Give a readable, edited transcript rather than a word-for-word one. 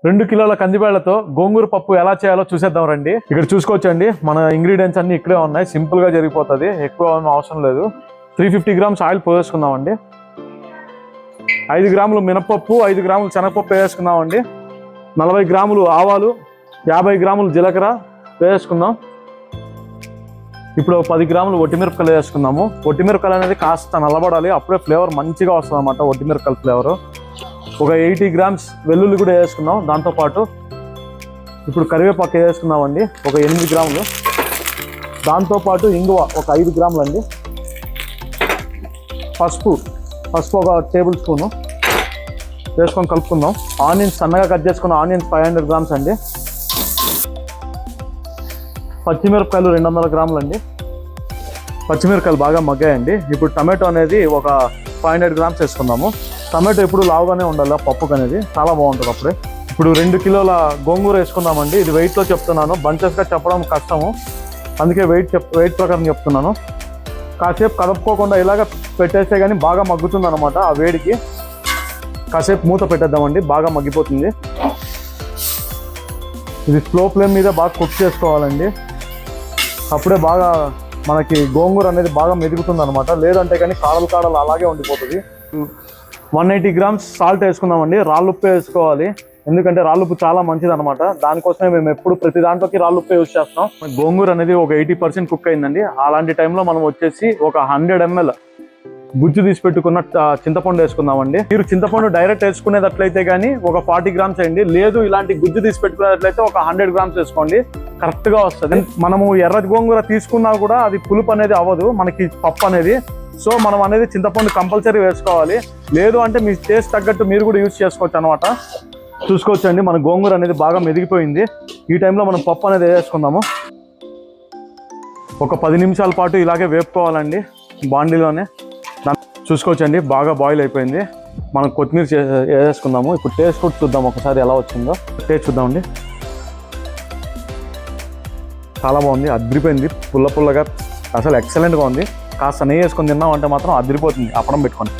2 కిలోల కందిబేళ్లతో గోంగూర పప్పు ఎలా చేయాలో చూసేద్దాం రండి. ఇక్కడ చూసుకోవచ్చండి, మన ఇంగ్రీడియంట్స్ అన్ని ఇక్కడే ఉన్నాయి. సింపుల్ గా జరిగిపోతుంది, ఎక్కువ అవసరం లేదు. 350 గ్రామ్స్ ఆయిల్ పోసేసుకుందామండి. 5 గ్రాములు మినపప్పు, 5 గ్రాములు శనగపప్పు వేసుకుందామండి. 40 గ్రాములు ఆవాలు, 50 గ్రాములు జీలకర్ర వేసుకుందాం. ఇప్పుడు 10 గ్రాములు ఒట్టిమిరపకాయలు వేసుకుందాము. ఒట్టిమిరపకాయలు అనేది కాస్త నల్లబడాలి, అప్పుడే ఫ్లేవర్ మంచిగా వస్తుంది అన్నమాట. ఒట్టిమిరపకాయల ఫ్లేవరు. ఒక 80 గ్రామ్స్ వెల్లుల్లి కూడా వేసుకుందాం. దాంతోపాటు ఇప్పుడు కరివేపాకు వేసుకుందామండి, ఒక 8 గ్రాములు. దాంతోపాటు ఇంగువ ఒక 5 గ్రాములు అండి. పసుపు ఒక టేబుల్ స్పూను వేసుకొని కలుపుకుందాం. ఆనియన్స్ సన్నగా కట్ చేసుకున్న ఆనియన్స్ 500 గ్రామ్స్ అండి. పచ్చిమిరపకాయలు 200 గ్రాములు అండి. పచ్చిమిరపకాయలు బాగా మగ్గాయండి. ఇప్పుడు టమాటో అనేది ఒక 500 గ్రామ్స్ వేసుకుందాము. టమాటో ఎప్పుడు లావుగానే ఉండాలి, పప్పుకు అనేది చాలా బాగుంటుంది అప్పుడే. ఇప్పుడు 2 కిలోల గోంగూర వేసుకుందామండి. ఇది వెయిట్లో చెప్తున్నాను, బంచెస్గా చెప్పడం కష్టము, అందుకే వెయిట్ ప్రకారం చెప్తున్నాను. కాసేపు కలుపుకోకుండా ఇలాగ పెట్టేస్తే కానీ బాగా మగ్గుతుంది అనమాట. ఆ వేడికి కాసేపు మూత పెట్టేద్దామండి, బాగా మగ్గిపోతుంది. ఇది స్లో ఫ్లేమ్ మీద బాగా కుక్ చేసుకోవాలండి, అప్పుడే బాగా మనకి గోంగూర అనేది బాగా మెదుగుతుంది అనమాట. లేదంటే కానీ కాడలు అలాగే ఉండిపోతుంది. 180 గ్రామ్స్ సాల్ట్ వేసుకుందామండి. రాళ్ళుప్పు వేసుకోవాలి, ఎందుకంటే రాళ్ళుప్పు చాలా మంచిది అనమాట. దానికోసమే మేము ఎప్పుడు ప్రతి దాంట్లోకి రాళ్ళుప్పు యూజ్ చేస్తాం. గోంగూర అనేది ఒక 80% కుక్ అయిందండి. అలాంటి టైంలో మనం వచ్చేసి ఒక 100 ml గుజ్జు తీసి పెట్టుకున్న చింతపండు వేసుకుందామండి. మీరు చింతపండు డైరెక్ట్ వేసుకునేటట్లయితే కానీ ఒక 40 గ్రామ్స్ వేయండి. లేదు ఇలాంటి గుజ్జు తీసి పెట్టుకునేటట్లయితే ఒక 100 గ్రామ్స్ వేసుకోండి, కరెక్ట్గా వస్తుంది. మనము ఎర్ర గోంగూర తీసుకున్నా కూడా అది పులుపు అనేది అవ్వదు మనకి పప్పు అనేది. సో మనం అనేది చింతపండు కంపల్సరీ వేసుకోవాలి. లేదు అంటే మీ టేస్ట్ తగ్గట్టు మీరు కూడా యూజ్ చేసుకోవచ్చు అనమాట. చూసుకోవచ్చండి, మన గోంగూర అనేది బాగా మెదిగిపోయింది. ఈ టైంలో మనం పప్పు అనేది వేసుకుందాము. ఒక 10 నిమిషాల పాటు ఇలాగే వేపుకోవాలండి బాండీలోనే. చూసుకోవచ్చండి, బాగా బాయిల్ అయిపోయింది. మనం కొత్తిమీర వేసుకుందాము. ఇప్పుడు టేస్ట్ కూడా చూద్దాం ఒకసారి ఎలా వచ్చిందో. టేస్ట్ చూద్దామండి. చాలా బాగుంది, అదిరిపోయింది, పుల్లగా అసలు ఎక్సలెంట్గా ఉంది. కాస్త నెయ్యి వేసుకొని తిన్నాం అంటే మాత్రం అదిరిపోతుంది. అప్పడం పెట్టుకొని